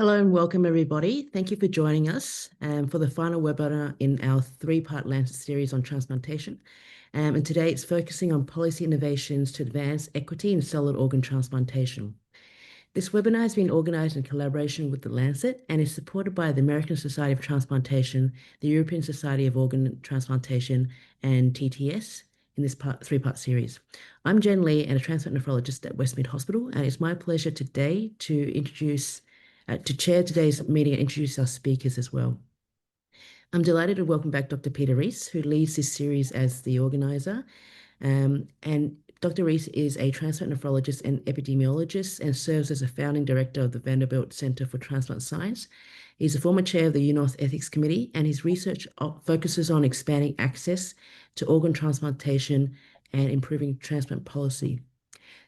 Hello and welcome everybody. Thank you for joining us for the final webinar in our three-part Lancet series on transplantation. And today it's focusing on policy innovations to advance equity in solid organ transplantation. This webinar has been organized in collaboration with the Lancet and is supported by the American Society of Transplantation, the European Society of Organ Transplantation, and TTS in this three-part series. I'm Jen Lee and a transplant nephrologist at Westmead Hospital, and it's my pleasure today to chair today's meeting and introduce our speakers as well. I'm delighted to welcome back Dr. Peter Reese, who leads this series as the organizer. And Dr. Reese is a transplant nephrologist and epidemiologist and serves as a founding director of the Vanderbilt Center for Transplant Science. He's a former chair of the UNORTH Ethics Committee, and his research focuses on expanding access to organ transplantation and improving transplant policy.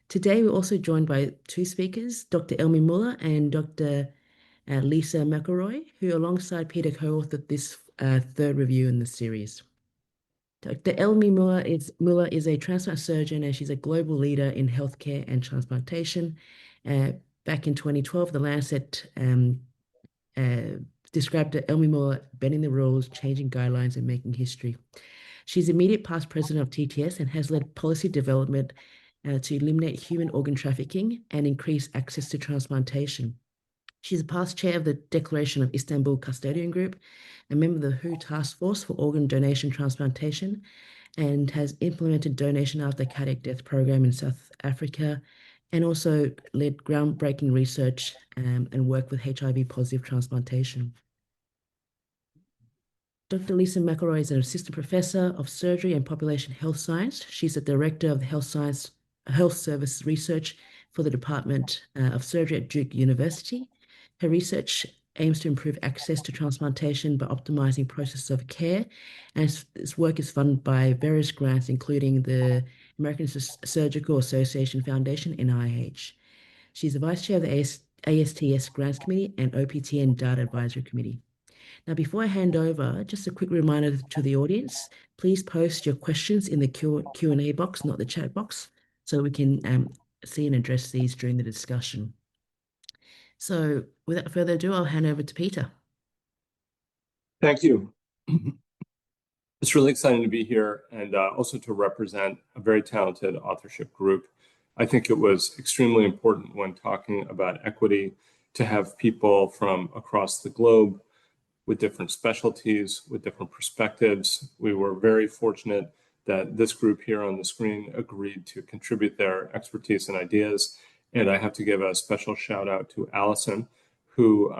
Today, we're also joined by two speakers, Dr. Elmi Muller and Dr. Lisa McElroy, who alongside Peter co-authored this third review in the series. Dr. Elmi Muller is a transplant surgeon, and she's a global leader in healthcare and transplantation. Back in 2012, the Lancet described Elmi Muller bending the rules, changing guidelines, and making history. She's immediate past president of TTS and has led policy development to eliminate human organ trafficking and increase access to transplantation. She's a past chair of the Declaration of Istanbul Custodian Group, a member of the WHO Task Force for Organ Donation Transplantation, and has implemented donation after cardiac death program in South Africa, and also led groundbreaking research and work with HIV-positive transplantation. Dr. Lisa McElroy is an assistant professor of surgery and population health science. She's the director of the Health Service Research for the Department of Surgery at Duke University. Her research aims to improve access to transplantation by optimizing processes of care, and this work is funded by various grants, including the American Surgical Association Foundation, NIH. She's the vice chair of the ASTS Grants Committee and OPTN Data Advisory Committee. Now, before I hand over, just a quick reminder to the audience, please post your questions in the Q&A box, not the chat box, so we can see and address these during the discussion. So without further ado, I'll hand over to Peter. Thank you. It's really exciting to be here and also to represent a very talented authorship group. I think it was extremely important when talking about equity to have people from across the globe with different specialties, with different perspectives. We were very fortunate that this group here on the screen agreed to contribute their expertise and ideas. And I have to give a special shout out to Allison, who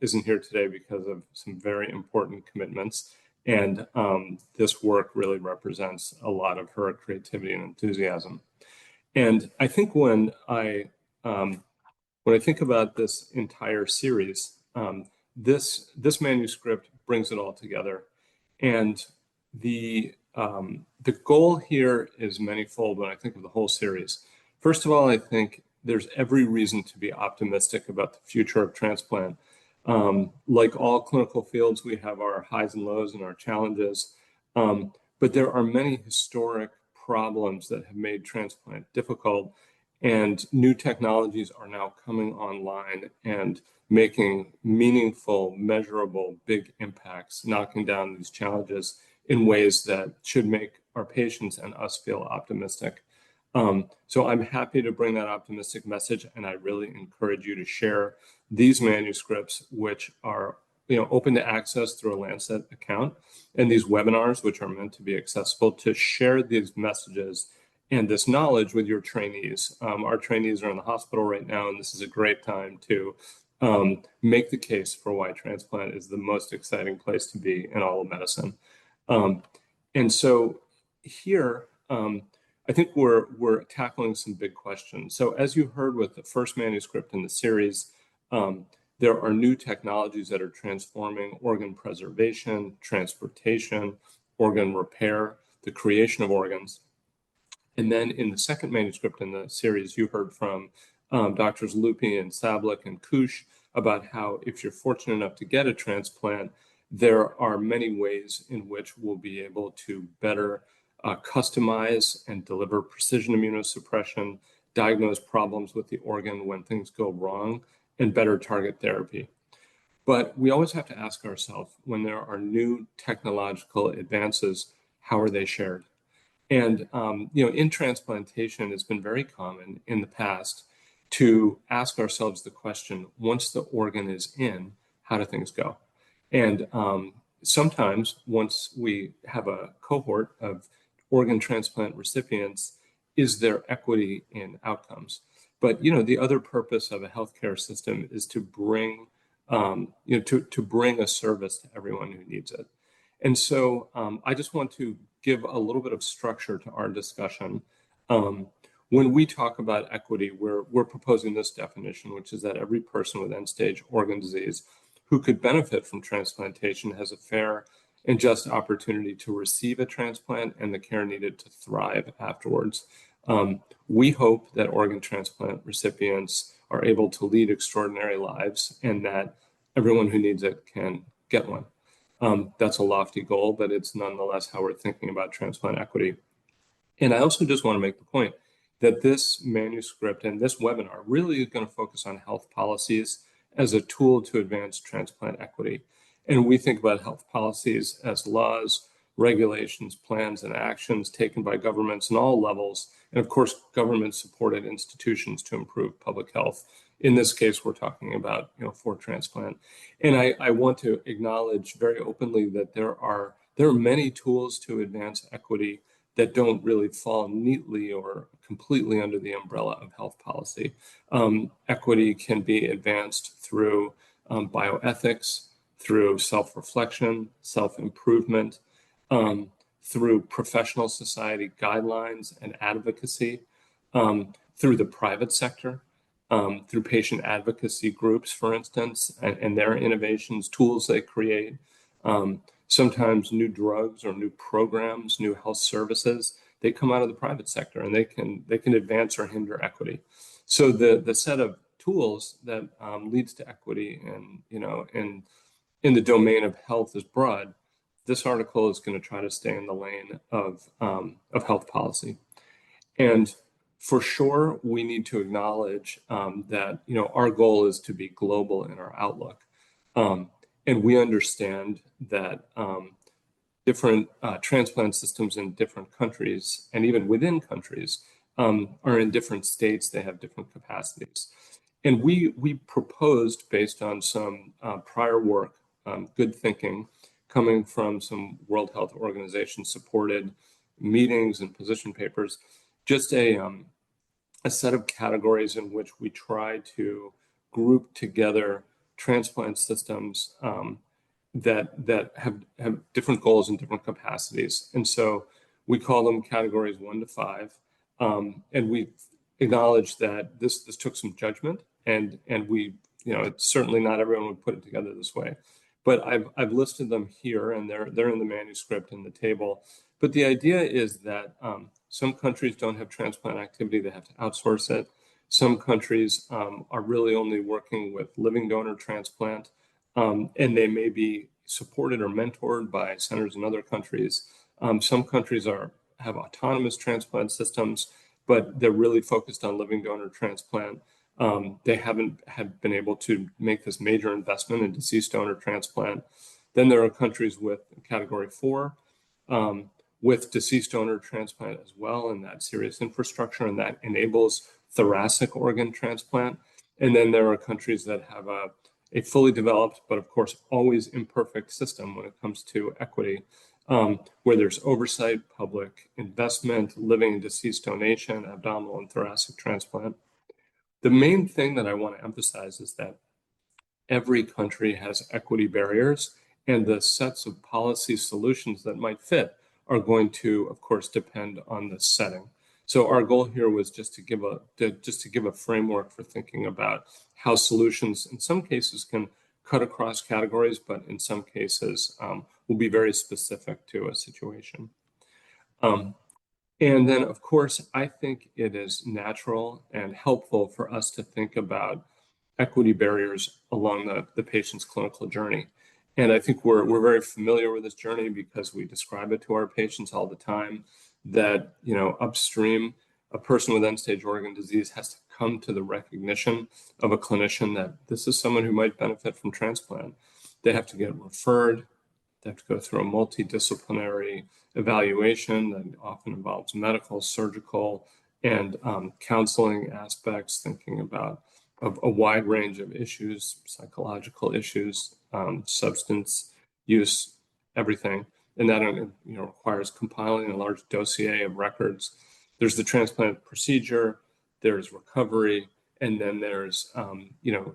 isn't here today because of some very important commitments. And this work really represents a lot of her creativity and enthusiasm. And I think when I think about this entire series, this manuscript brings it all together. And the goal here is manifold when I think of the whole series. First of all, I think there's every reason to be optimistic about the future of transplant. Like all clinical fields, we have our highs and lows and our challenges, but there are many historic problems that have made transplant difficult, and new technologies are now coming online and making meaningful, measurable, big impacts, knocking down these challenges in ways that should make our patients and us feel optimistic. So I'm happy to bring that optimistic message, and I really encourage you to share these manuscripts, which are open to access through a Lancet account, and these webinars, which are meant to be accessible, to share these messages and this knowledge with your trainees. Our trainees are in the hospital right now, and this is a great time to make the case for why transplant is the most exciting place to be in all of medicine. And so here, I think we're tackling some big questions. So as you heard with the first manuscript in the series, there are new technologies that are transforming organ preservation, transportation, organ repair, the creation of organs. And then in the second manuscript in the series, you heard from Doctors Lupi and Sablik and Kush about how if you're fortunate enough to get a transplant, there are many ways in which we'll be able to better customize and deliver precision immunosuppression, diagnose problems with the organ when things go wrong, and better target therapy. But we always have to ask ourselves, when there are new technological advances, how are they shared? And in transplantation, it's been very common in the past to ask ourselves the question: once the organ is in, how do things go? And sometimes, once we have a cohort of organ transplant recipients, is there equity in outcomes? But the other purpose of a healthcare system is to bring to bring a service to everyone who needs it. And so I just want to give a little bit of structure to our discussion. When we talk about equity, we're proposing this definition, which is that every person with end-stage organ disease who could benefit from transplantation has a fair and just opportunity to receive a transplant and the care needed to thrive afterwards. We hope that organ transplant recipients are able to lead extraordinary lives and that everyone who needs it can get one. That's a lofty goal, but it's nonetheless how we're thinking about transplant equity. And I also just want to make the point that this manuscript and this webinar really is going to focus on health policies as a tool to advance transplant equity. And we think about health policies as laws, regulations, plans, and actions taken by governments in all levels, and of course, government-supported institutions to improve public health. In this case, we're talking about, for transplant. And I want to acknowledge very openly that there are many tools to advance equity that don't really fall neatly or completely under the umbrella of health policy. Equity can be advanced through bioethics, through self-reflection, self-improvement, through professional society guidelines and advocacy, through the private sector, through patient advocacy groups, for instance, and their innovations, tools they create. Sometimes new drugs or new programs, new health services, they come out of the private sector and they can advance or hinder equity. So the set of tools that leads to equity and in the domain of health is broad. This article is going to try to stay in the lane of health policy. And for sure, we need to acknowledge that our goal is to be global in our outlook. And we understand that different transplant systems in different countries, and even within countries, are in different states. They have different capacities. And we proposed, based on some prior work, good thinking, coming from some World Health Organization supported meetings and position papers, just a set of categories in which we try to group together transplant systems that have different goals and different capacities. And so we call them categories 1 to 5. And we acknowledge that this took some judgment, and we, it's certainly not everyone would put it together this way. But I've listed them here, and they're in the manuscript in the table. But the idea is that some countries don't have transplant activity; they have to outsource it. Some countries are really only working with living donor transplant, and they may be supported or mentored by centers in other countries. Some countries have autonomous transplant systems, but they're really focused on living donor transplant. They haven't been able to make this major investment in deceased donor transplant. Then there are countries with category 4, with deceased donor transplant as well, and that serious infrastructure, and that enables thoracic organ transplant. And then there are countries that have a fully developed, but of course always imperfect system when it comes to equity, where there's oversight, public investment, living and deceased donation, abdominal and thoracic transplant. The main thing that I want to emphasize is that every country has equity barriers, and the sets of policy solutions that might fit are going to, of course, depend on the setting. So our goal here was just to give a framework for thinking about how solutions, in some cases, can cut across categories, but in some cases will be very specific to a situation. And then, of course, I think it is natural and helpful for us to think about equity barriers along the patient's clinical journey. And I think we're very familiar with this journey because we describe it to our patients all the time, that upstream, a person with end-stage organ disease has to come to the recognition of a clinician that this is someone who might benefit from transplant. They have to get referred. They have to go through a multidisciplinary evaluation that often involves medical, surgical, and counseling aspects, thinking about a wide range of issues, psychological issues, substance use, everything. And that requires compiling a large dossier of records. There's the transplant procedure, there's recovery, and then there's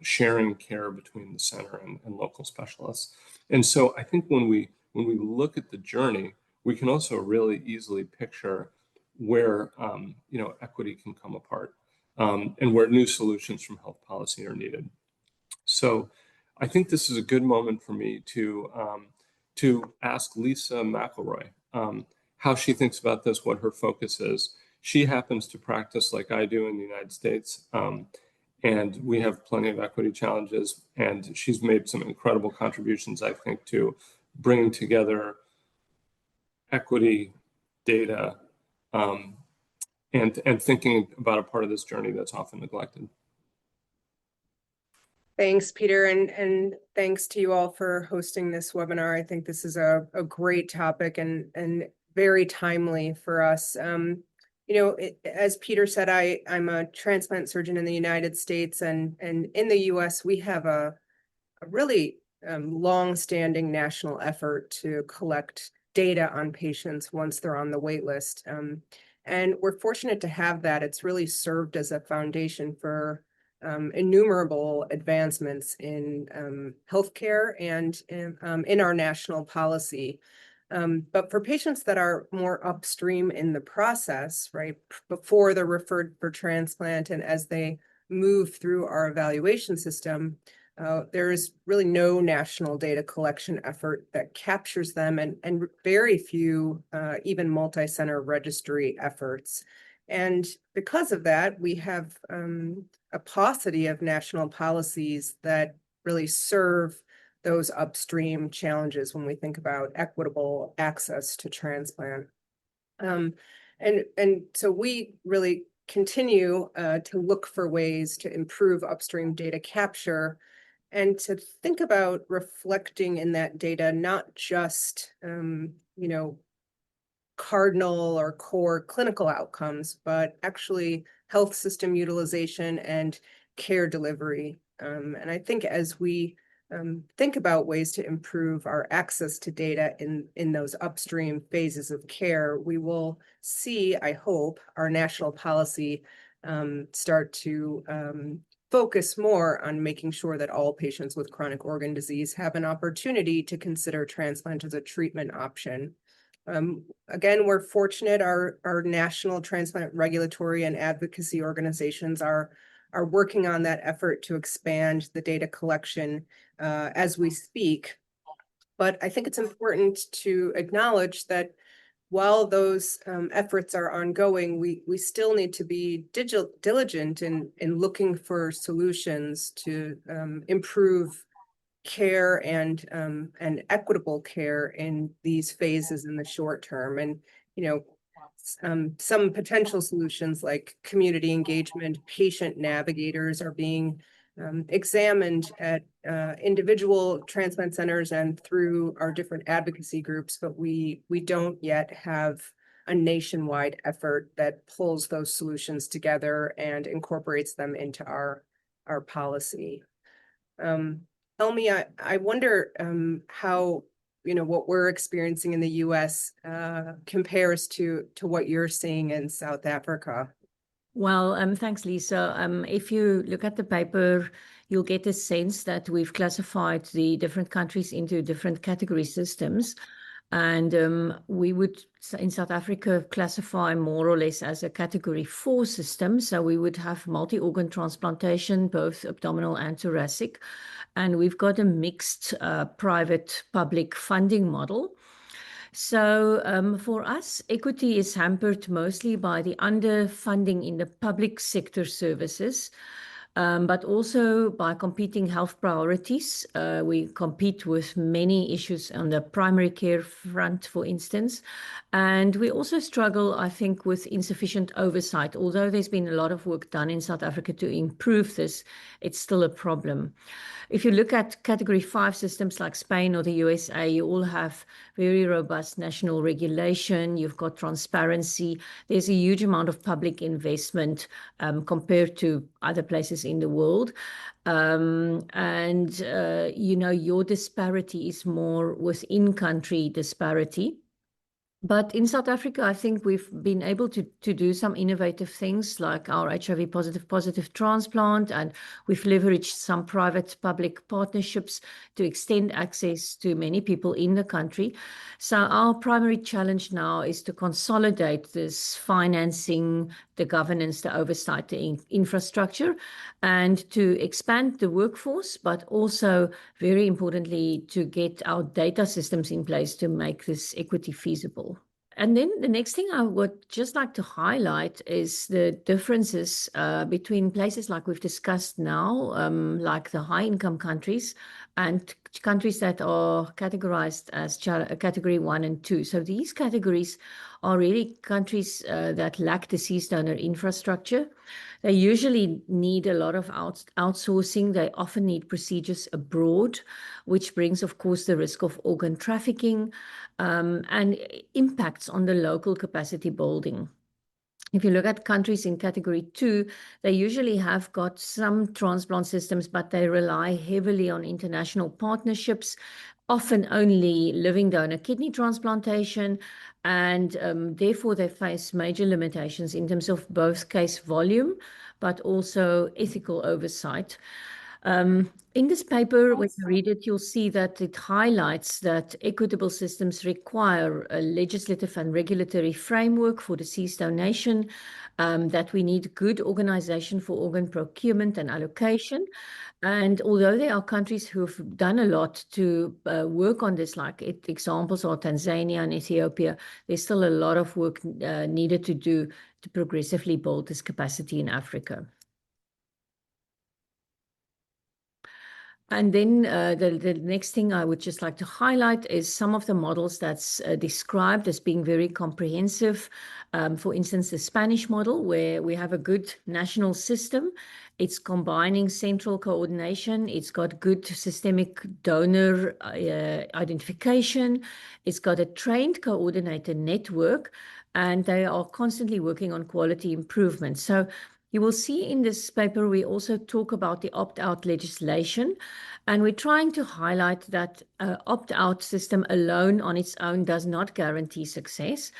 sharing care between the center and local specialists. And so I think when we look at the journey, we can also really easily picture where equity can come apart, and where new solutions from health policy are needed. So I think this is a good moment for me to ask Lisa McElroy how she thinks about this, what her focus is. She happens to practice like I do in the United States, and we have plenty of equity challenges, and she's made some incredible contributions, I think, to bringing together equity data and thinking about a part of this journey that's often neglected. Thanks, Peter, and thanks to you all for hosting this webinar. I think this is a great topic and very timely for us. As Peter said, I'm a transplant surgeon in the United States, and in the US, we have a really long-standing national effort to collect data on patients once they're on the wait list. And we're fortunate to have that. It's really served as a foundation for innumerable advancements in healthcare and in our national policy. But for patients that are more upstream in the process, right, before they're referred for transplant and as they move through our evaluation system, there is really no national data collection effort that captures them, and very few even multi-center registry efforts. And because of that, we have a paucity of national policies that really serve those upstream challenges when we think about equitable access to transplant. And so we really continue to look for ways to improve upstream data capture and to think about reflecting in that data, not just, cardinal or core clinical outcomes, but actually health system utilization and care delivery. And I think as we think about ways to improve our access to data in those upstream phases of care, we will see, I hope, our national policy start to focus more on making sure that all patients with chronic organ disease have an opportunity to consider transplant as a treatment option. Again, we're fortunate our national transplant regulatory and advocacy organizations are working on that effort to expand the data collection as we speak. But I think it's important to acknowledge that while those efforts are ongoing, we still need to be diligent in looking for solutions to improve care and equitable care in these phases in the short term. And some potential solutions like community engagement, patient navigators are being examined at individual transplant centers and through our different advocacy groups, but we don't yet have a nationwide effort that pulls those solutions together and incorporates them into our policy. Elmi, I wonder how what we're experiencing in the US compares to what you're seeing in South Africa. Well, thanks, Lisa. If you look at the paper, you'll get a sense that we've classified the different countries into different category systems. And we would, in South Africa, classify more or less as a category 4 system. So we would have multi-organ transplantation, both abdominal and thoracic. And we've got a mixed private-public funding model. So for us, equity is hampered mostly by the underfunding in the public sector services. but also by competing health priorities. We compete with many issues on the primary care front, for instance. And we also struggle, I think, with insufficient oversight. Although there's been a lot of work done in South Africa to improve this, it's still a problem. If you look at Category 5 systems like Spain or the USA, you all have very robust national regulation. You've got transparency. There's a huge amount of public investment compared to other places in the world. Your disparity is more within country disparity. But in South Africa, I think we've been able to do some innovative things like our HIV positive transplant, and we've leveraged some private-public partnerships to extend access to many people in the country. So our primary challenge now is to consolidate this financing, the governance, the oversight, the infrastructure, and to expand the workforce, but also, very importantly, to get our data systems in place to make this equity feasible. And then the next thing I would just like to highlight is the differences between places like we've discussed now, like the high-income countries, and countries that are categorized as Category 1 and 2. So these categories are really countries that lack deceased donor infrastructure. They usually need a lot of outsourcing. They often need procedures abroad, which brings, of course, the risk of organ trafficking and impacts on the local capacity building. If you look at countries in Category 2, they usually have got some transplant systems, but they rely heavily on international partnerships, often only living donor kidney transplantation, and therefore they face major limitations in terms of both case volume, but also ethical oversight. In this paper, when you read it, you'll see that it highlights that equitable systems require a legislative and regulatory framework for deceased donation, that we need good organization for organ procurement and allocation. And although there are countries who've done a lot to work on this, like examples are Tanzania and Ethiopia, there's still a lot of work needed to do to progressively build this capacity in Africa. And then the next thing I would just like to highlight is some of the models that's described as being very comprehensive. For instance, the Spanish model, where we have a good national system. It's combining central coordination. It's got good systemic donor identification. It's got a trained coordinator network, and they are constantly working on quality improvement. So you will see in this paper, we also talk about the opt-out legislation, and we're trying to highlight that opt-out system alone on its own does not guarantee success,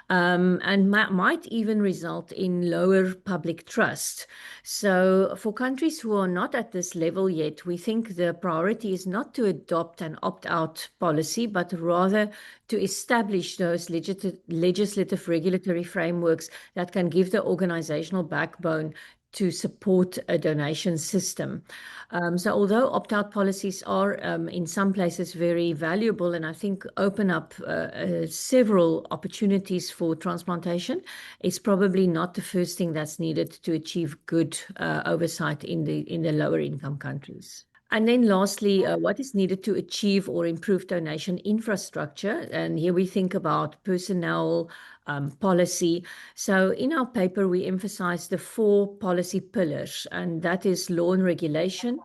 and might even result in lower public trust. So for countries who are not at this level yet, we think the priority is not to adopt an opt-out policy, but rather to establish those legislative regulatory frameworks that can give the organizational backbone to support a donation system. So although opt-out policies are in some places very valuable, and I think open up several opportunities for transplantation, it's probably not the first thing that's needed to achieve good oversight in the lower income countries. And then lastly, what is needed to achieve or improve donation infrastructure? And here we think about personnel, policy. So in our paper, we emphasize the 4 policy pillars, and that is law and regulation,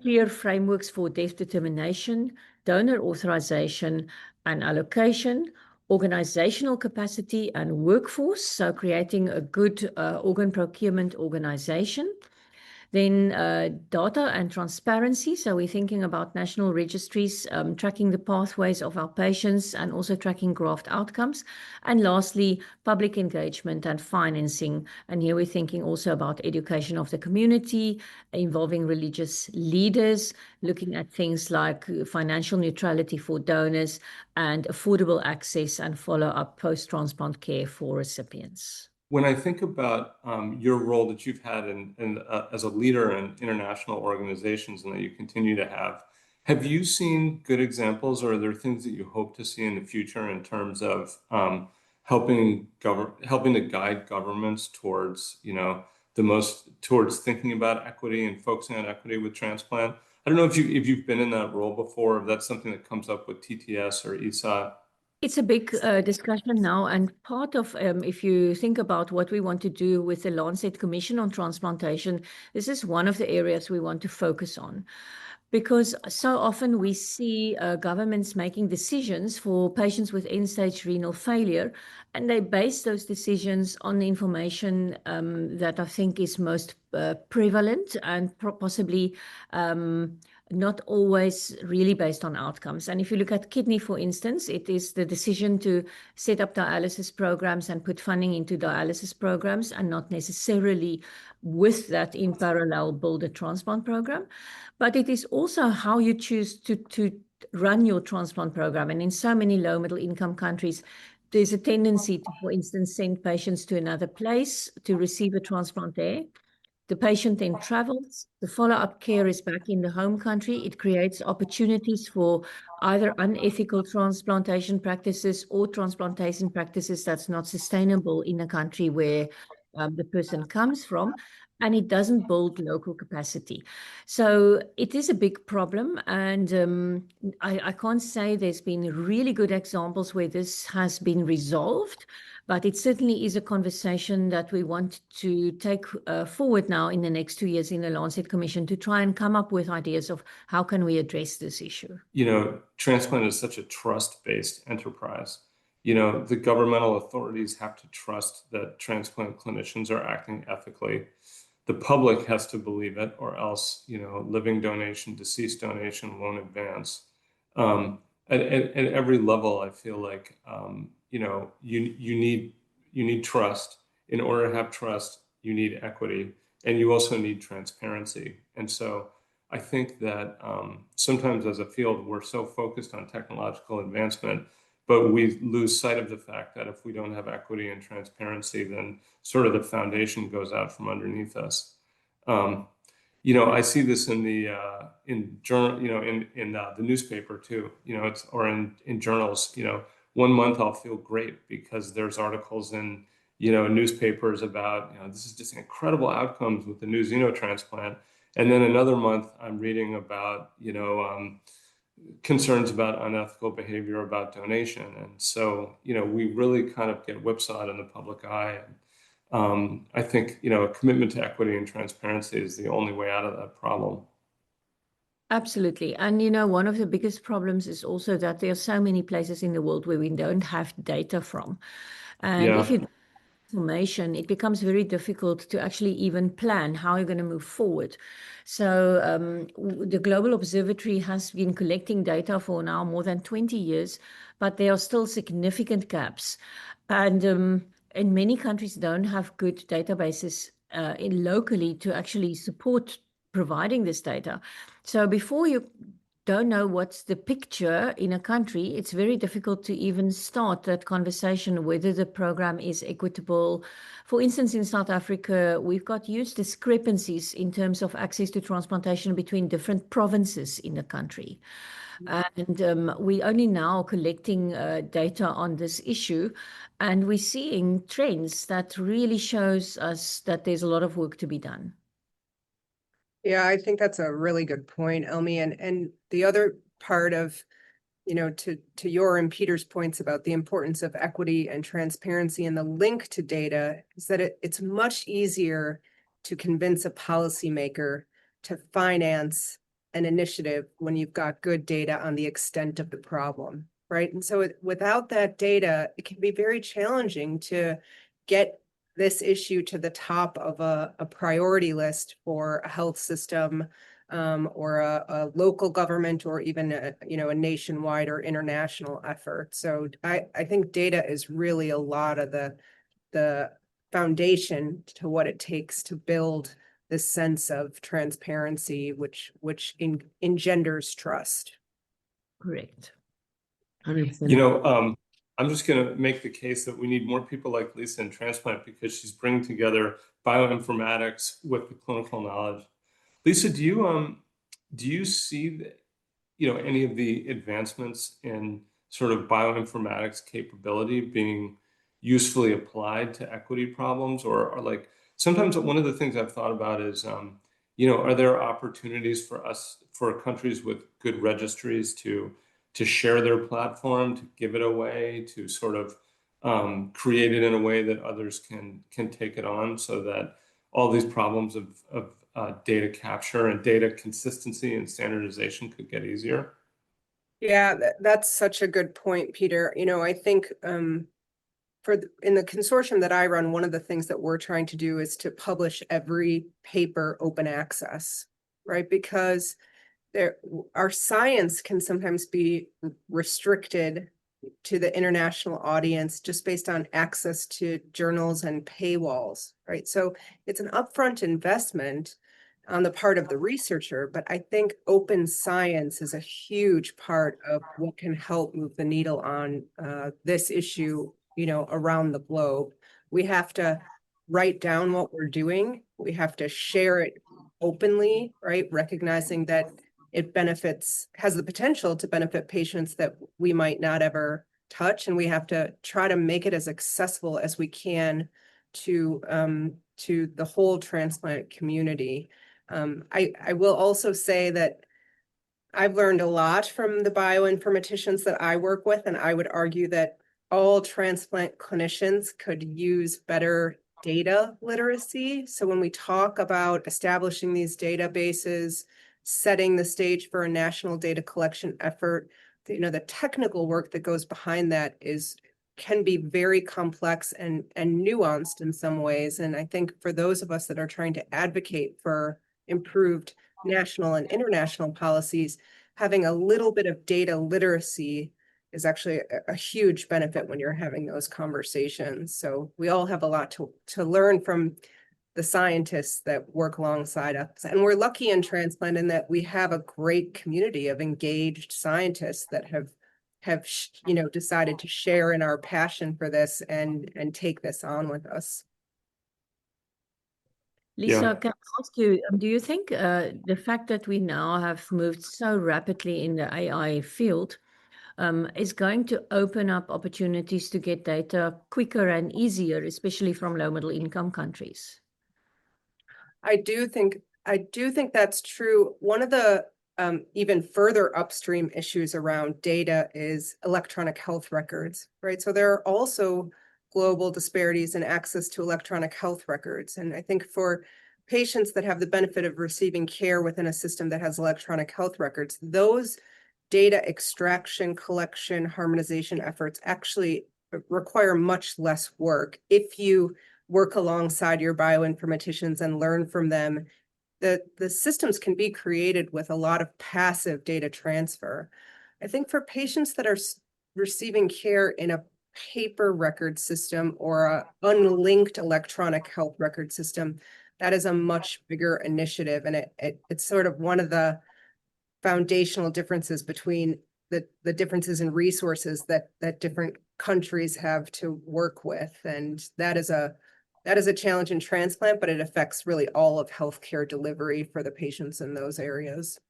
clear frameworks for death determination, donor authorization and allocation, organizational capacity and workforce, so creating a good organ procurement organization. Then data and transparency. So we're thinking about national registries, tracking the pathways of our patients and also tracking graft outcomes. And lastly, public engagement and financing. And here we're thinking also about education of the community, involving religious leaders, looking at things like financial neutrality for donors and affordable access and follow-up post-transplant care for recipients. When I think about your role that you've had as a leader in international organizations and that you continue to have you seen good examples, or are there things that you hope to see in the future in terms of helping to guide governments towards, the most towards thinking about equity and focusing on equity with transplant. I don't know if you've been in that role before, if that's something that comes up with TTS or ESOT. It's a big discussion now, and part of, if you think about what we want to do with the Lancet Commission on Transplantation, this is one of the areas we want to focus on. Because so often we see governments making decisions for patients with end-stage renal failure, and they base those decisions on the information that I think is most prevalent and possibly not always really based on outcomes. And if you look at kidney, for instance, it is the decision to set up dialysis programs and put funding into dialysis programs, and not necessarily with that in parallel build a transplant program. But it is also how you choose to run your transplant program. And in so many low middle income countries, there's a tendency to, for instance, send patients to another place to receive a transplant there. The patient then travels, the follow-up care is back in the home country. It creates opportunities for either unethical transplantation practices or transplantation practices that's not sustainable in a country where the person comes from, and it doesn't build local capacity. So it is a big problem, and I can't say there's been really good examples where this has been resolved, but it certainly is a conversation that we want to take forward now in the next 2 years in the Lancet Commission to try and come up with ideas of how can we address this issue. You know, transplant is such a trust-based enterprise. You know, the governmental authorities have to trust that transplant clinicians are acting ethically. The public has to believe it, or else, you know, living donation, deceased donation won't advance. At every level, I feel like, you know, you need trust. In order to have trust, you need equity, and you also need transparency. And so I think that sometimes as a field, we're so focused on technological advancement, but we lose sight of the fact that if we don't have equity and transparency, then sort of the foundation goes out from underneath us. You know, I see this in the journal, you know, in the newspaper too. You know, or in journals. You know, 1 month I'll feel great because there's articles in, you know, newspapers about, you know, this is just incredible outcomes with the new xenotransplant, and then another month I'm reading about, you know, concerns about unethical behavior about donation. And so, you know, we really kind of get whipsawed in the public eye. And I think, you know, a commitment to equity and transparency is the only way out of that problem. Absolutely. And, you know, one of the biggest problems is also that there are so many places in the world where we don't have data from. And if you information, it becomes very difficult to actually even plan how you're going to move forward. So the Global Observatory has been collecting data for now more than 20 years, but there are still significant gaps. And many countries don't have good databases locally to actually support providing this data. So before you don't know what's the picture in a country, it's very difficult to even start that conversation whether the program is equitable. For instance, in South Africa, we've got huge discrepancies in terms of access to transplantation between different provinces in the country. And we're only now collecting data on this issue, and we're seeing trends that really shows us that there's a lot of work to be done. Yeah, I think that's a really good point, Elmi. And the other part of, you know, to your and Peter's points about the importance of equity and transparency and the link to data is that it's much easier to convince a policymaker to finance an initiative when you've got good data on the extent of the problem, right? And so without that data, it can be very challenging to get this issue to the top of a priority list for a health system, or a local government, or even a nationwide or international effort. So I think data is really a lot of the foundation to what it takes to build this sense of transparency, which engenders trust. Correct. 100%. You know, I'm just going to make the case that we need more people like Lisa in transplant because she's bringing together bioinformatics with the clinical knowledge. Lisa, do you see any of the advancements in sort of bioinformatics capability being usefully applied to equity problems, or like sometimes one of the things I've thought about is, are there opportunities for countries with good registries to share their platform, to give it away, to sort of create it in a way that others can take it on, so that all these problems of data capture and data consistency and standardization could get easier? Yeah, that's such a good point, Peter. I think in the consortium that I run, one of the things that we're trying to do is to publish every paper open access, right? Because our science can sometimes be restricted to the international audience just based on access to journals and paywalls, right? So it's an upfront investment on the part of the researcher, but I think open science is a huge part of what can help move the needle on this issue, around the globe. We have to write down what we're doing. We have to share it openly, right? Recognizing that it has the potential to benefit patients that we might not ever touch, and we have to try to make it as accessible as we can to the whole transplant community. I will also say that I've learned a lot from the bioinformaticians that I work with, and I would argue that all transplant clinicians could use better data literacy. So when we talk about establishing these databases, setting the stage for a national data collection effort, the technical work that goes behind that can be very complex and nuanced in some ways. And I think for those of us that are trying to advocate for improved national and international policies, having a little bit of data literacy is actually a huge benefit when you're having those conversations. So we all have a lot to learn from the scientists that work alongside us. And we're lucky in transplant in that we have a great community of engaged scientists that have decided to share in our passion for this and take this on with us. Lisa, Yeah. can I ask you, do you think the fact that we now have moved so rapidly in the AI field is going to open up opportunities to get data quicker and easier, especially from low middle income countries? I do think that's true. One of the even further upstream issues around data is electronic health records, right? So there are also global disparities in access to electronic health records. And I think for patients that have the benefit of receiving care within a system that has electronic health records, those data extraction, collection, harmonization efforts actually require much less work if you work alongside your bioinformaticians and learn from them. The systems can be created with a lot of passive data transfer. I think for patients that are receiving care in a paper record system or a unlinked electronic health record system, that is a much bigger initiative. And it's sort of one of the foundational differences between the differences in resources that different countries have to work with. And that is a challenge in transplant, but it affects really all of healthcare delivery for the patients in those areas.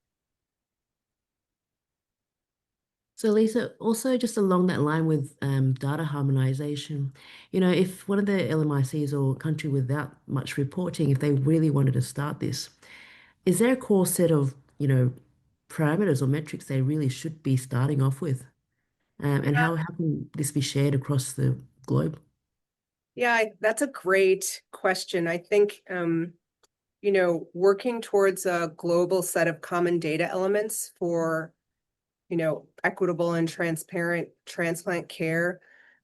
So Lisa, also just along that line with data harmonization, if one of the LMICs or country without much reporting, if they really wanted to start this, is there a core set of, parameters or metrics they really should be starting off with? And how can this be shared across the globe? Yeah, that's a great question. I think, working towards a global set of common data elements for, equitable and transparent transplant care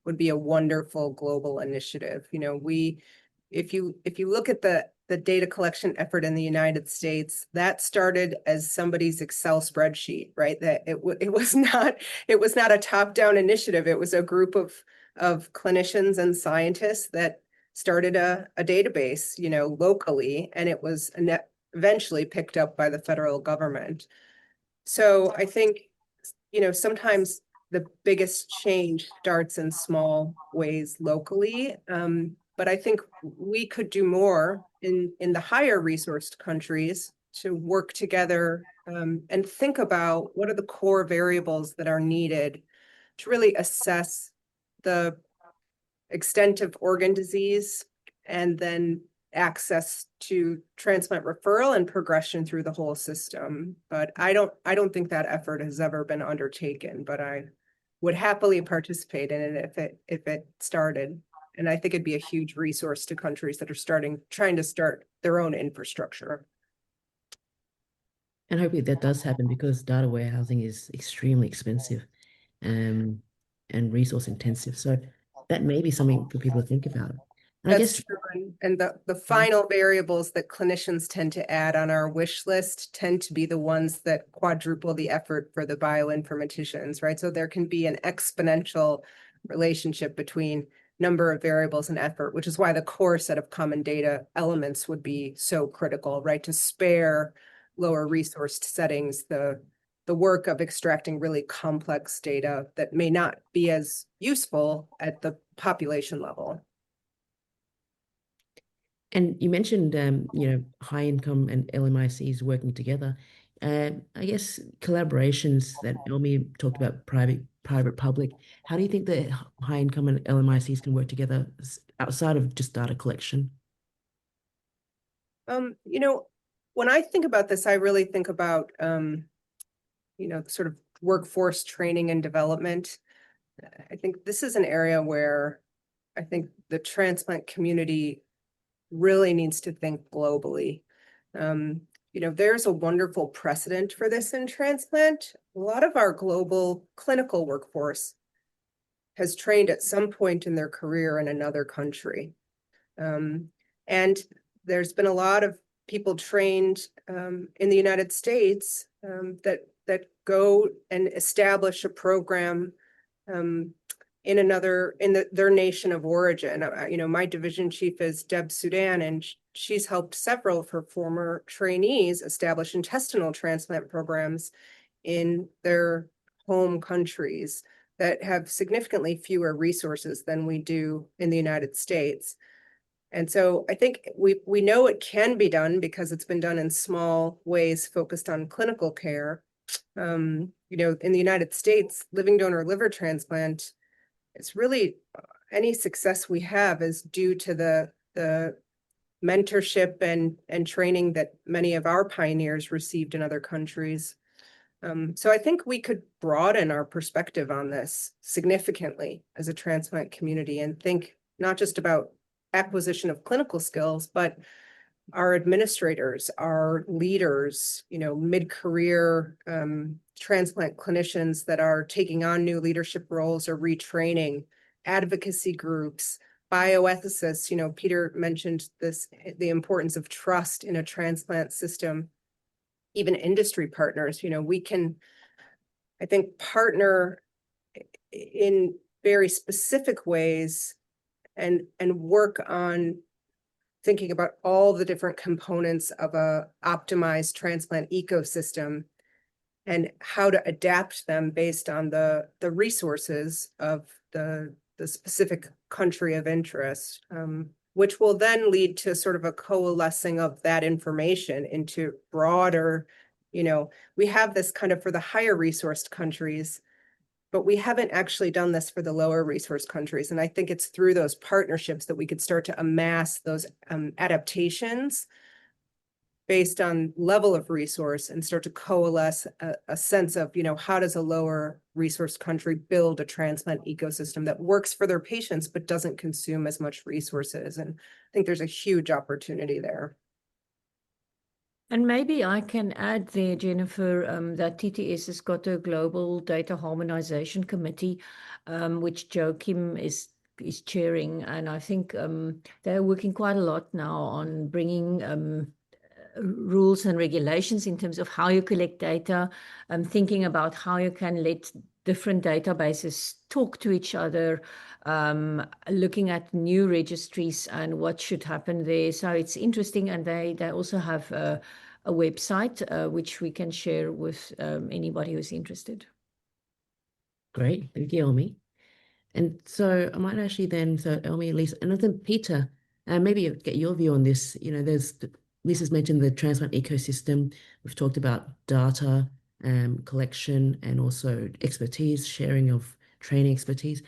would be a wonderful global initiative. If you look at the data collection effort in the United States, that started as somebody's Excel spreadsheet, right? That it was not a top-down initiative. It was a group of clinicians and scientists that started a database, locally, and it was eventually picked up by the federal government. So I think, sometimes the biggest change starts in small ways locally. But I think we could do more in the higher resourced countries to work together and think about what are the core variables that are needed to really assess the extent of organ disease and then access to transplant referral and progression through the whole system. But I don't think that effort has ever been undertaken, but I would happily participate in it if it started. And I think it'd be a huge resource to countries that are trying to start their own infrastructure. And hopefully that does happen, because data warehousing is extremely expensive and resource intensive. So that may be something for people to think about. And I That's guess, true. And the final variables that clinicians tend to add on our wish list tend to be the ones that quadruple the effort for the bioinformaticians, right? So there can be an exponential relationship between number of variables and effort, which is why the core set of common data elements would be so critical, right? To spare lower resourced settings the work of extracting really complex data that may not be as useful at the population level. and you mentioned, high income and LMICs working together. I guess collaborations that Elmi talked about, private, public. How do you think that high income and LMICs can work together outside of just data collection? When I think about this, I really think about, sort of workforce training and development. I think this is an area where I think the transplant community really needs to think globally. There's a wonderful precedent for this in transplant. A lot of our global clinical workforce has trained at some point in their career in another country. And there's been a lot of people trained in the United States that go and establish a program in their nation of origin. My division chief is Deb Sudan, and she's helped several of her former trainees establish intestinal transplant programs in their home countries that have significantly fewer resources than we do in the United States. And so I think we know it can be done because it's been done in small ways focused on clinical care. In the United States, living donor liver transplant, it's really any success we have is due to the mentorship and training that many of our pioneers received in other countries. So I think we could broaden our perspective on this significantly as a transplant community and think not just about acquisition of clinical skills, but our administrators, our leaders, mid-career transplant clinicians that are taking on new leadership roles or retraining, advocacy groups, bioethicists. Peter mentioned the importance of trust in a transplant system, even industry partners. We can, I think, partner in very specific ways and work on thinking about all the different components of a optimized transplant ecosystem and how to adapt them based on the resources of the specific country of interest, which will then lead to sort of a coalescing of that information into broader, we have this kind of for the higher resourced countries, but we haven't actually done this for the lower resource countries. And I think it's through those partnerships that we could start to amass those adaptations based on level of resource and start to coalesce a sense of, how does a lower resource country build a transplant ecosystem that works for their patients, but doesn't consume as much resources? And I think there's a huge opportunity there. And maybe I can add there, Jennifer, that TTS has got a global data harmonization committee, which Joachim is chairing. And I think they're working quite a lot now on bringing rules and regulations in terms of how you collect data, thinking about how you can let different databases talk to each other, looking at new registries and what should happen there. So it's interesting, and they also have a website which we can share with anybody who's interested. Great, thank you, Elmi. And so I might actually then, so Elmi, Lisa, and then Peter, maybe get your view on this. Lisa's mentioned the transplant ecosystem. We've talked about data collection and also expertise, sharing of training expertise.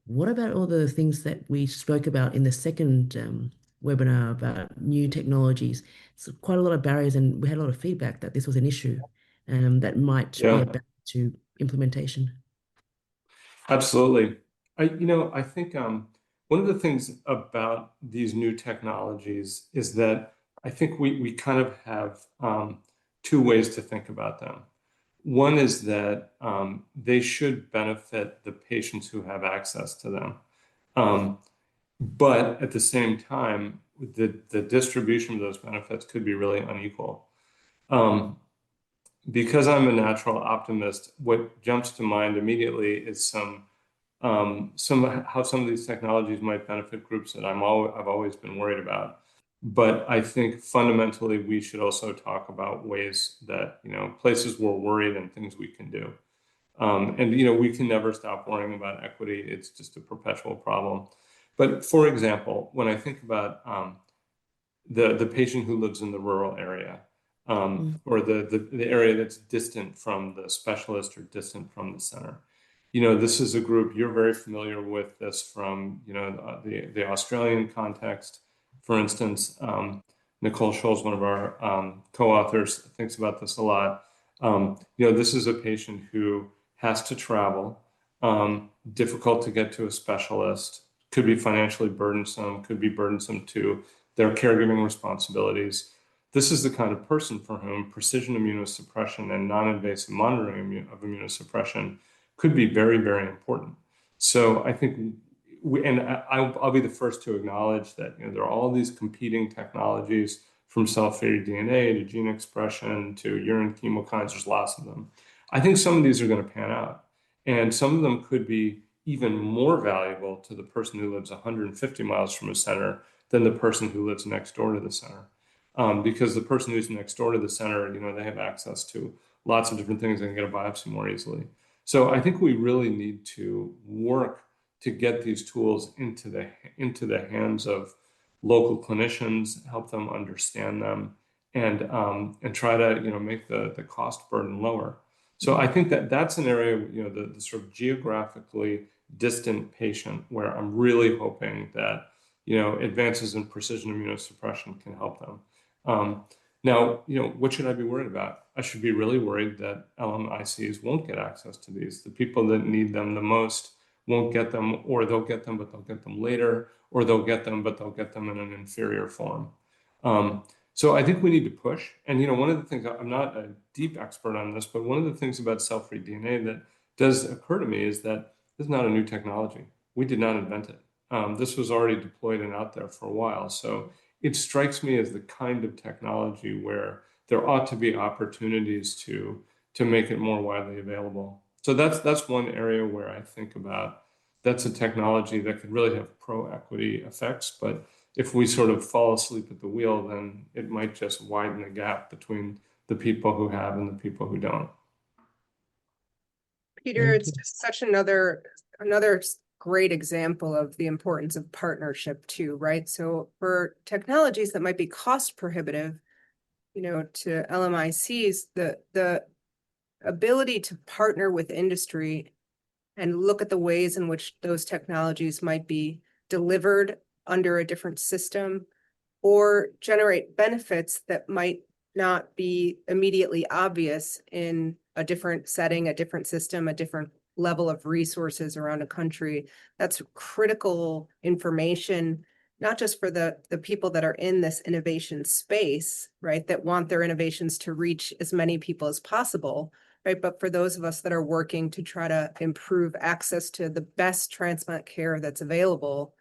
What about all the things that we spoke about in the second webinar about new technologies. So quite a lot of barriers, and we had a lot of feedback that this was an issue that might be Yeah. a barrier to implementation. Absolutely. I think one of the things about these new technologies is that I think we kind of have two ways to think about them. One is that they should benefit the patients who have access to them. But at the same time, the distribution of those benefits could be really unequal. Because I'm a natural optimist, what jumps to mind immediately is how some of these technologies might benefit groups that I've always been worried about. But I think fundamentally we should also talk about ways that, places we're worried and things we can do. And we can never stop worrying about equity. It's just a perpetual problem. But for example, when I think about the patient who lives in the rural area, or the area that's distant from the specialist or distant from the center. This is a group you're very familiar with this from, the Australian context. For instance, Nicole Scholl's one of our co-authors, thinks about this a lot. This is a patient who has to travel, difficult to get to a specialist, could be financially burdensome, could be burdensome to their caregiving responsibilities. This is the kind of person for whom precision immunosuppression and non-invasive monitoring of immunosuppression could be very, very important. So I think, I'll be the first to acknowledge that there are all these competing technologies, from cell-free DNA to gene expression to urine chemokines. There's lots of them. I think some of these are going to pan out, and some of them could be even more valuable to the person who lives 150 miles from a center than the person who lives next door to the center. Because the person who's next door to the center, they have access to lots of different things and can get a biopsy more easily. So I think we really need to work to get these tools into the hands of local clinicians, help them understand them, and try to make the cost burden lower. So I think that's an area, the sort of geographically distant patient, where I'm really hoping that advances in precision immunosuppression can help them. Now, what should I be worried about? I should be really worried that LMICs won't get access to these. The people that need them the most won't get them, or they'll get them, but they'll get them later, or they'll get them, but they'll get them in an inferior form. So I think we need to push. And, one of the things, I'm not a deep expert on this, but one of the things about cell-free DNA that does occur to me is that this is not a new technology. We did not invent it. This was already deployed and out there for a while. So it strikes me as the kind of technology where there ought to be opportunities to make it more widely available. So that's one area where I think about, that's a technology that could really have pro-equity effects. But if we sort of fall asleep at the wheel, then it might just widen the gap between the people who have and the people who don't. Peter, it's just such another great example of the importance of partnership too, right? So for technologies that might be cost prohibitive, to LMICs, the ability to partner with industry and look at the ways in which those technologies might be delivered under a different system or generate benefits that might not be immediately obvious in a different setting, a different system, a different level of resources around a country. That's critical information, not just for the people that are in this innovation space, right, that want their innovations to reach as many people as possible, right, but for those of us that are working to try to improve access to the best transplant care that's available,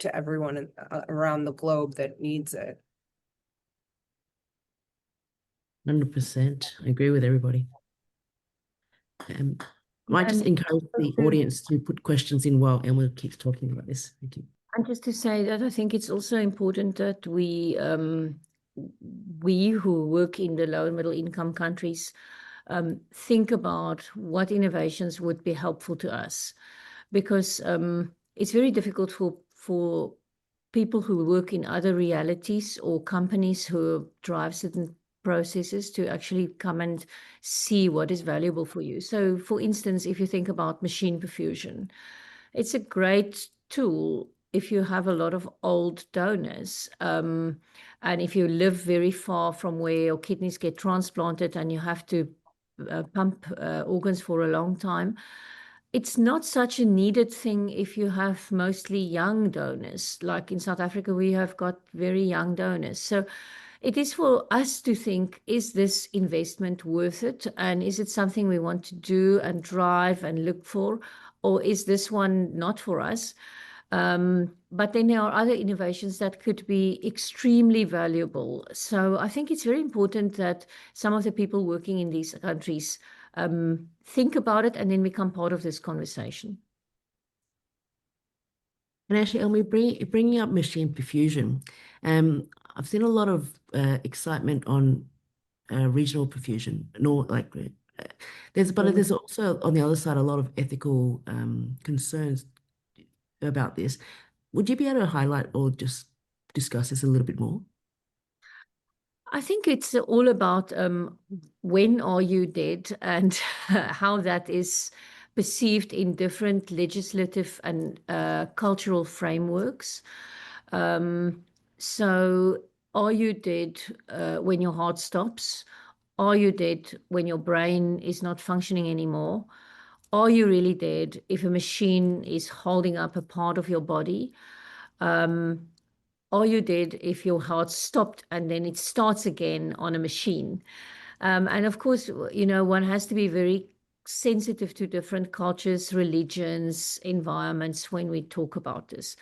to everyone around the globe that needs it. 100%. I agree with everybody. Might just encourage the audience to put questions in while Elmi keeps talking about this. Thank you. And just to say that I think it's also important that we who work in the low and middle income countries think about what innovations would be helpful to us, because it's very difficult for people who work in other realities or companies who drive certain processes to actually come and see what is valuable for you. So for instance, if you think about machine perfusion, it's a great tool if you have a lot of old donors, and if you live very far from where your kidneys get transplanted and you have to pump organs for a long time, it's not such a needed thing if you have mostly young donors. Like in South Africa, we have got very young donors. So it is for us to think, is this investment worth it? And is it something we want to do and drive and look for? Or is this one not for us? But then there are other innovations that could be extremely valuable. So I think it's very important that some of the people working in these countries think about it and then become part of this conversation. And actually, Elmi, bringing up machine perfusion, I've seen a lot of excitement on regional perfusion, but there's also on the other side a lot of ethical concerns about this. Would you be able to highlight or just discuss this a little bit more? I think it's all about when are you dead and how that is perceived in different legislative and cultural frameworks. So are you dead when your heart stops? Are you dead when your brain is not functioning anymore? Are you really dead if a machine is holding up a part of your body? Are you dead if your heart stopped and then it starts again on a machine? And of course, one has to be very sensitive to different cultures, religions, environments when we talk about this.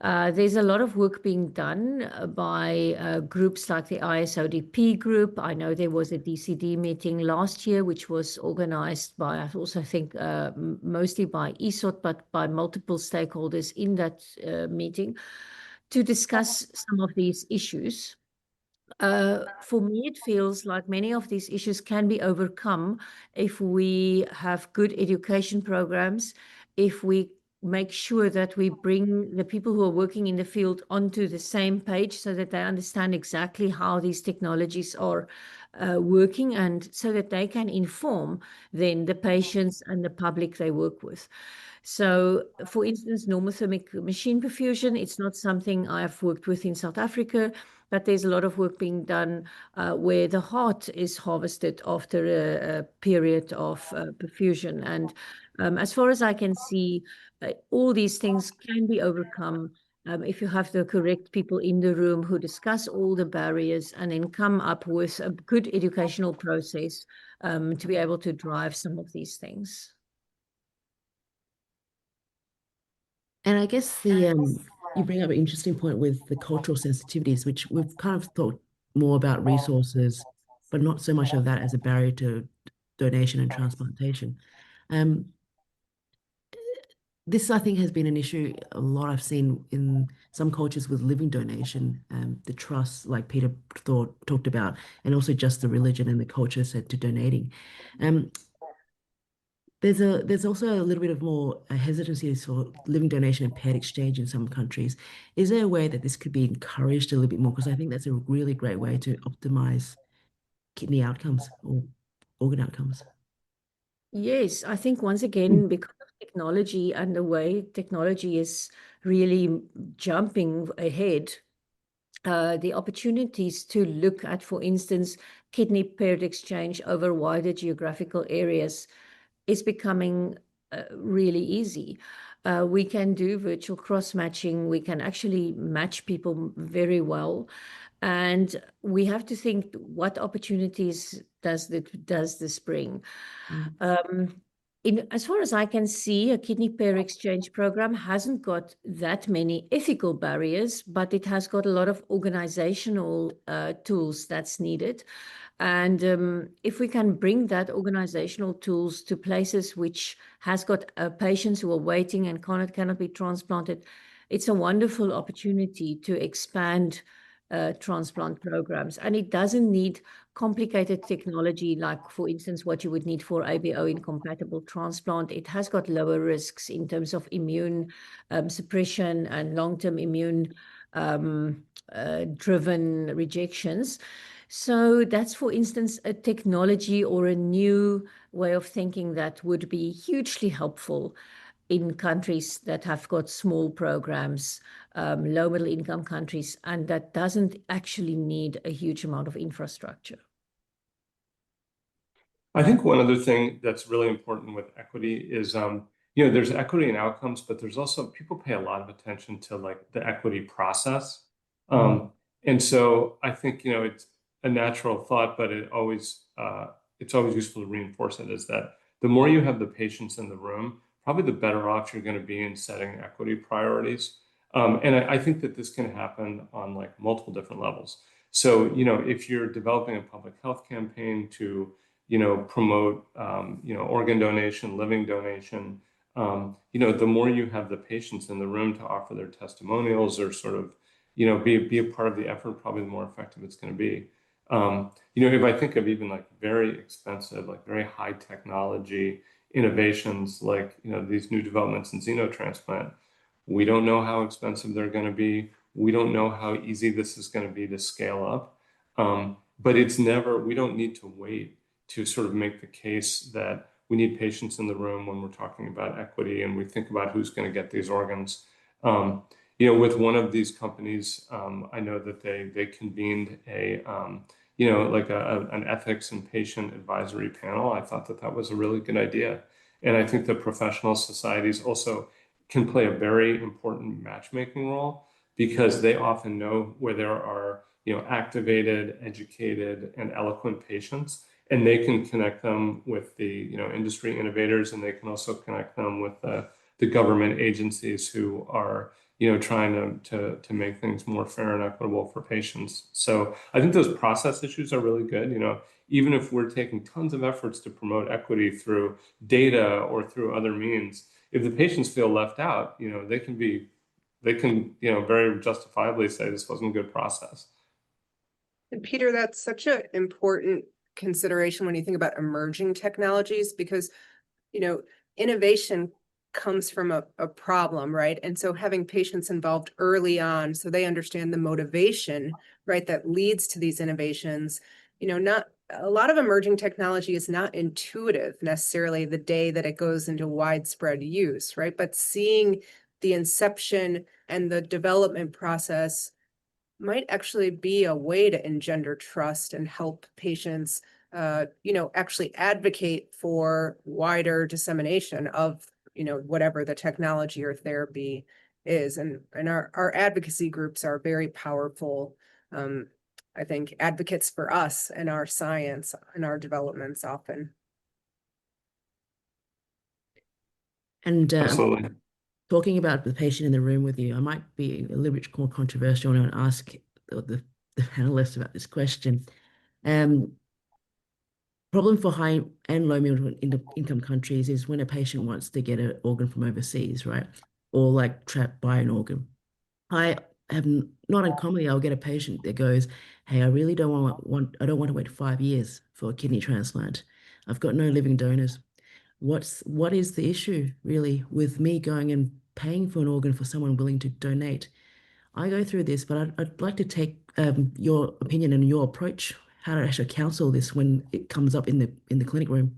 There's a lot of work being done by groups like the ISODP group. I know there was a DCD meeting last year, which was organized by, I also think, mostly by ESOT, but by multiple stakeholders in that meeting to discuss some of these issues. For me, it feels like many of these issues can be overcome if we have good education programs, if we make sure that we bring the people who are working in the field onto the same page so that they understand exactly how these technologies are working, and so that they can inform then the patients and the public they work with. So, for instance, normothermic machine perfusion, it's not something I've worked with in South Africa, but there's a lot of work being done where the heart is harvested after a period of perfusion. And as far as I can see, all these things can be overcome if you have the correct people in the room who discuss all the barriers and then come up with a good educational process to be able to drive some of these things. And I guess you bring up an interesting point with the cultural sensitivities, which we've kind of thought more about resources, but not so much of that as a barrier to donation and transplantation. This, I think, has been an issue a lot I've seen in some cultures with living donation, the trust, like Peter talked about, and also just the religion and the culture set to donating. There's also a little bit of more hesitancy for living donation and paired exchange in some countries. Is there a way that this could be encouraged a little bit more? Because I think that's a really great way to optimize kidney outcomes or organ outcomes. Yes, I think once again, because of technology and the way technology is really jumping ahead, the opportunities to look at, for instance, kidney paired exchange over wider geographical areas is becoming really easy. We can do virtual cross-matching. We can actually match people very well. And we have to think, what opportunities does this bring? As far as I can see, a kidney pair exchange program hasn't got that many ethical barriers, but it has got a lot of organizational tools that's needed. And if we can bring that organizational tools to places which has got patients who are waiting and cannot be transplanted, it's a wonderful opportunity to expand transplant programs. And it doesn't need complicated technology, like, for instance, what you would need for ABO incompatible transplant. It has got lower risks in terms of immune suppression and long-term immune driven rejections. So that's, for instance, a technology or a new way of thinking that would be hugely helpful. in countries that have got small programs, low middle income countries, and that doesn't actually need a huge amount of infrastructure. I think one other thing that's really important with equity is, there's equity in outcomes, but there's also, people pay a lot of attention to like the equity process. And so I think, it's a natural thought, but it's always useful to reinforce it, is that the more you have the patients in the room, probably the better off you're going to be in setting equity priorities. And I think that this can happen on like multiple different levels. So, if you're developing a public health campaign to, promote, organ donation, living donation, the more you have the patients in the room to offer their testimonials or sort of, be a part of the effort, probably the more effective it's going to be. If I think of even like very expensive, like very high technology innovations, like, these new developments in xenotransplant, we don't know how expensive they're going to be. We don't know how easy this is going to be to scale up. But we don't need to wait to sort of make the case that we need patients in the room when we're talking about equity and we think about who's going to get these organs. With one of these companies, I know that they convened an ethics and patient advisory panel. I thought that was a really good idea. And I think that professional societies also can play a very important matchmaking role, because they often know where there are, activated, educated, and eloquent patients, and they can connect them with the, industry innovators, and they can also connect them with the government agencies who are, trying to make things more fair and equitable for patients. So I think those process issues are really good. Even if we're taking tons of efforts to promote equity through data or through other means, if the patients feel left out, they can very justifiably say this wasn't a good process. And Peter, that's such an important consideration when you think about emerging technologies, because, innovation comes from a problem, right? And so having patients involved early on, so they understand the motivation, right, that leads to these innovations. Not a lot of emerging technology is not intuitive necessarily the day that it goes into widespread use, right? But seeing the inception and the development process might actually be a way to engender trust and help patients, actually advocate for wider dissemination of, whatever the technology or therapy is. And our advocacy groups are very powerful, I think, advocates for us and our science and our developments often. And Absolutely. talking about the patient in the room with you, I might be a little bit more controversial and ask the panelists about this question. Problem for high and low middle income countries is when a patient wants to get an organ from overseas, right? Or like buy an organ. I have not uncommonly, I'll get a patient that goes, hey, I really don't I don't want to wait 5 years for a kidney transplant. I've got no living donors. What is the issue really with me going and paying for an organ for someone willing to donate? I go through this, but I'd like to take your opinion and your approach, how to actually counsel this when it comes up in the clinic room.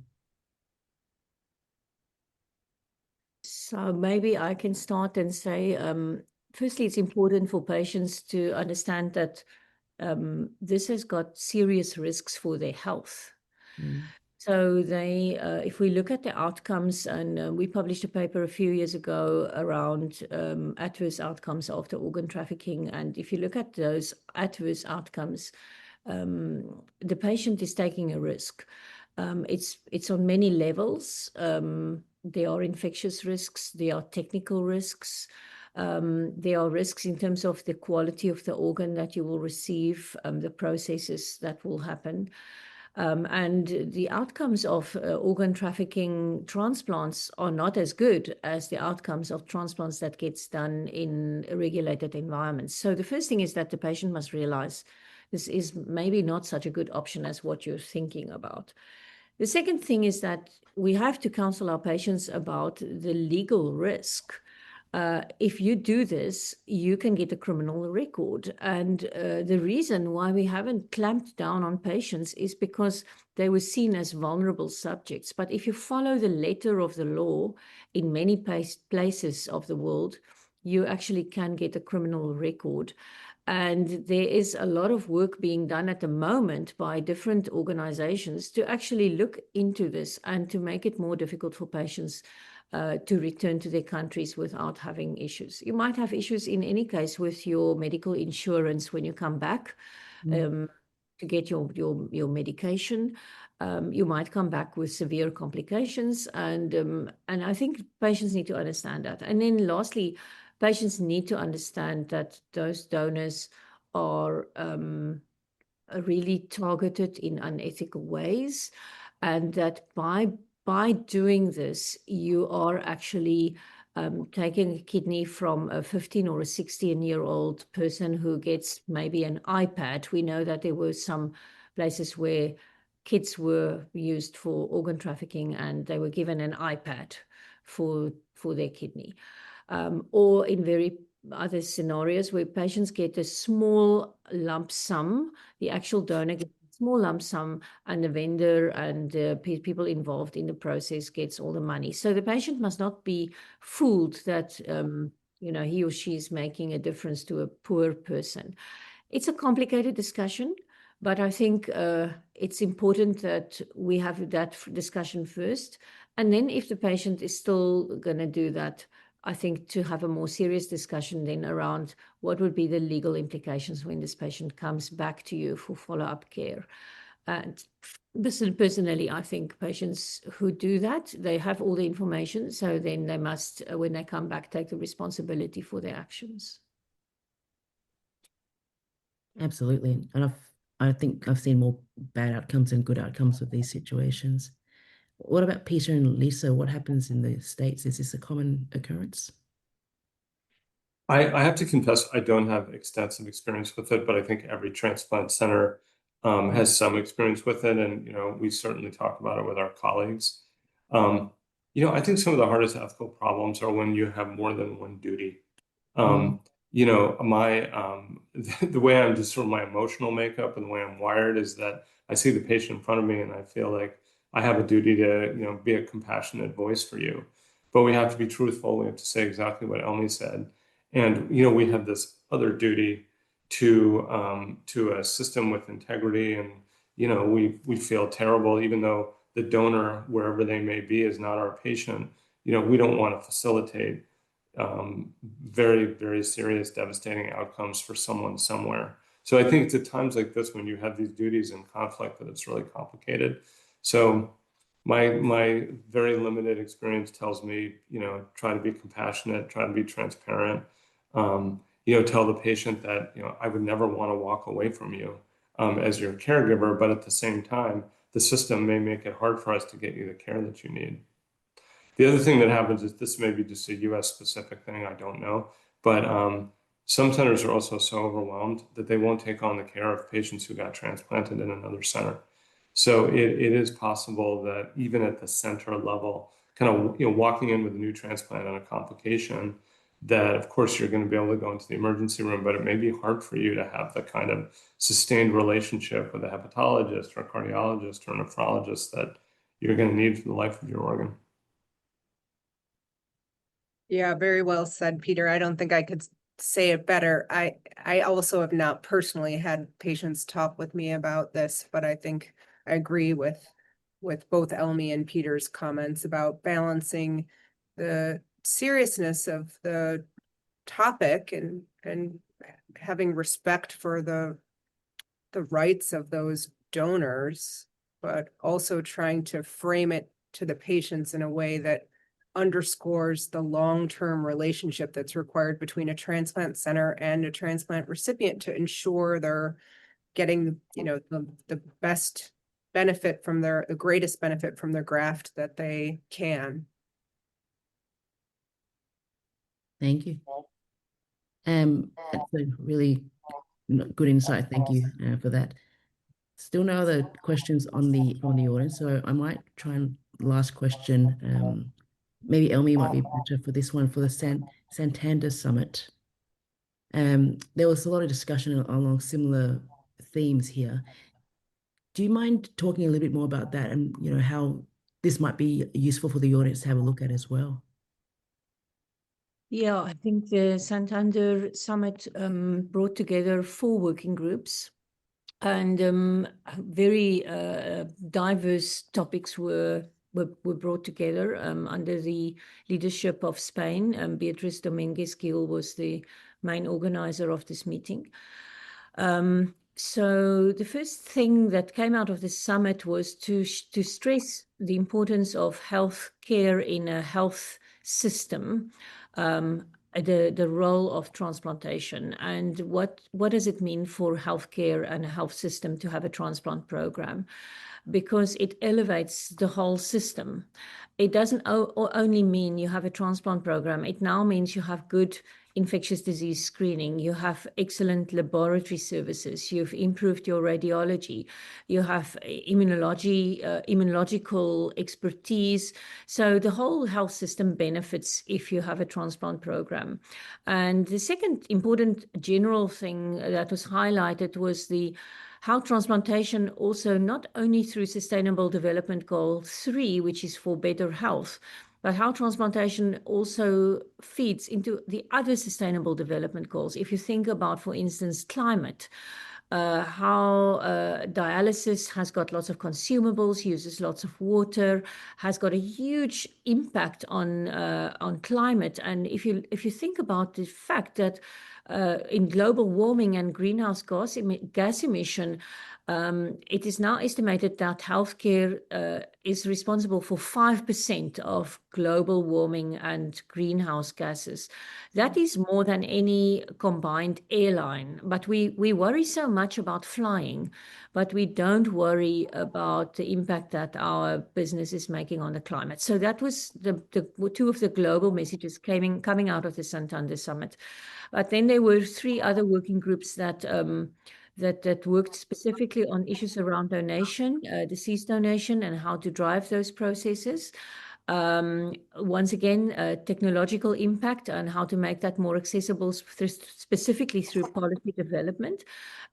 So maybe I can start and say, firstly, it's important for patients to understand that this has got serious risks for their health. So if we look at the outcomes, and we published a paper a few years ago around adverse outcomes after organ trafficking, and if you look at those adverse outcomes, the patient is taking a risk. It's on many levels. There are infectious risks, there are technical risks, there are risks in terms of the quality of the organ that you will receive, the processes that will happen. And the outcomes of organ trafficking transplants are not as good as the outcomes of transplants that gets done in regulated environments. So the first thing is that the patient must realize this is maybe not such a good option as what you're thinking about. The second thing is that we have to counsel our patients about the legal risk. If you do this, you can get a criminal record. And the reason why we haven't clamped down on patients is because they were seen as vulnerable subjects. But if you follow the letter of the law in many places of the world, you actually can get a criminal record. And there is a lot of work being done at the moment by different organizations to actually look into this and to make it more difficult for patients to return to their countries without having issues. You might have issues in any case with your medical insurance when you come back to get your medication. You might come back with severe complications, and I think patients need to understand that. And then lastly, patients need to understand that those donors are really targeted in unethical ways, and that by doing this, you are actually taking a kidney from a 15 or a 16-year-old person who gets maybe an iPad. We know that there were some places where kids were used for organ trafficking and they were given an iPad for their kidney. Or in very other scenarios where patients get a small lump sum, the actual donor gets a small lump sum, and the vendor and people involved in the process gets all the money. So the patient must not be fooled that he or she is making a difference to a poor person. It's a complicated discussion, but I think it's important that we have that discussion first. And then if the patient is still going to do that, I think to have a more serious discussion then around what would be the legal implications when this patient comes back to you for follow-up care. And personally, I think patients who do that, they have all the information, so then they must, when they come back, take the responsibility for their actions. Absolutely. And I think I've seen more bad outcomes than good outcomes with these situations. What about Peter and Lisa? What happens in the States? Is this a common occurrence? I have to confess, I don't have extensive experience with it, but I think every transplant center has some experience with it. And, we certainly talk about it with our colleagues. I think some of the hardest ethical problems are when you have more than one duty. The way I'm just sort of my emotional makeup and the way I'm wired is that I see the patient in front of me and I feel like I have a duty to, be a compassionate voice for you. But we have to be truthful. We have to say exactly what Elmi said. And, we have this other duty to a system with integrity. And, we feel terrible, even though the donor, wherever they may be, is not our patient. We don't want to facilitate very, very serious, devastating outcomes for someone somewhere. So I think it's at times like this when you have these duties in conflict that it's really complicated. So my very limited experience tells me, try to be compassionate, try to be transparent, tell the patient that, I would never want to walk away from you as your caregiver, but at the same time, the system may make it hard for us to get you the care that you need. The other thing that happens is this may be just a US specific thing, I don't know, but some centers are also so overwhelmed that they won't take on the care of patients who got transplanted in another center. So it is possible that even at the center level, kind of walking in with a new transplant and a complication, that of course you're going to be able to go into the emergency room, but it may be hard for you to have the kind of sustained relationship with a hepatologist or a cardiologist or a nephrologist that you're going to need for the life of your organ. Yeah, very well said, Peter. I don't think I could say it better. I also have not personally had patients talk with me about this, but I think I agree with both Elmi and Peter's comments about balancing the seriousness of the topic and having respect for the rights of those donors, but also trying to frame it to the patients in a way that underscores the long-term relationship that's required between a transplant center and a transplant recipient to ensure they're getting, the best benefit from the greatest benefit from their graft that they can. Thank you. That's a really good insight. Thank you for that. Still no other questions on the audience, so I might try and last question. Maybe Elmi might be better for this one. For the Santander Summit. There was a lot of discussion along similar themes here. Do you mind talking a little bit more about that and how this might be useful for the audience to have a look at as well? Yeah, I think the Santander Summit brought together 4 working groups, and very diverse topics were brought together under the leadership of Spain. Beatriz Dominguez Gil was the main organizer of this meeting. So the first thing that came out of the summit was to stress the importance of health care in a health system, the role of transplantation, and what does it mean for healthcare and a health system to have a transplant program, because it elevates the whole system. It doesn't only mean you have a transplant program. It now means you have good infectious disease screening, you have excellent laboratory services, you've improved your radiology, you have immunological expertise. So the whole health system benefits if you have a transplant program. And the second important general thing that was highlighted was how transplantation also, not only through Sustainable Development Goal 3, which is for better health, but how transplantation also feeds into the other Sustainable Development Goals. If you think about, for instance, climate, how dialysis has got lots of consumables, uses lots of water, has got a huge impact on climate. And if you think about the fact that in global warming and greenhouse gas emission, it is now estimated that healthcare is responsible for 5% of global warming and greenhouse gases. That is more than any combined airline. But we worry so much about flying, but we don't worry about the impact that our business is making on the climate. So that was the 2 of the global messages coming out of the Santander Summit. But then there were 3 other working groups that worked specifically on issues around donation, deceased donation, and how to drive those processes. Once again, technological impact and how to make that more accessible, specifically through policy development.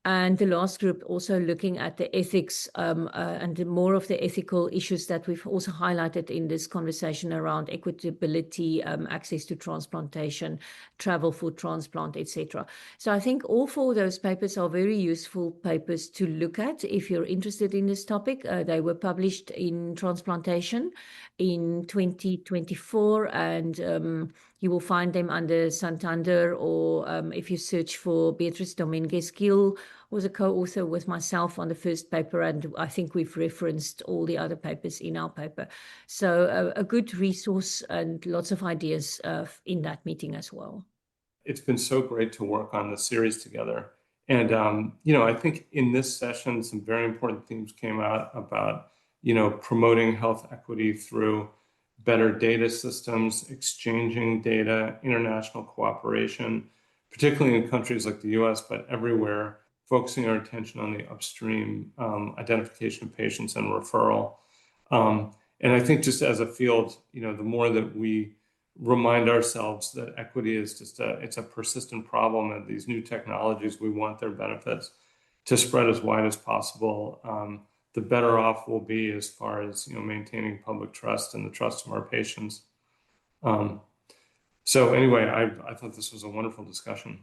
And the last group also looking at the ethics and more of the ethical issues that we've also highlighted in this conversation around equitability, access to transplantation, travel for transplant, etc. So I think all 4 of those papers are very useful papers to look at if you're interested in this topic. They were published in Transplantation in 2024, and you will find them under Santander, or if you search for Beatriz Dominguez Gil, was a co-author with myself on the first paper, and I think we've referenced all the other papers in our paper. So a good resource and lots of ideas in that meeting as well. It's been so great to work on the series together. And, I think in this session, some very important themes came out about, promoting health equity through better data systems, exchanging data, international cooperation, particularly in countries like the US, but everywhere, focusing our attention on the upstream identification of patients and referral. And I think just as a field, the more that we remind ourselves that equity is it's a persistent problem, and these new technologies, we want their benefits to spread as wide as possible, the better off we'll be as far as maintaining public trust and the trust of our patients. So anyway, I thought this was a wonderful discussion.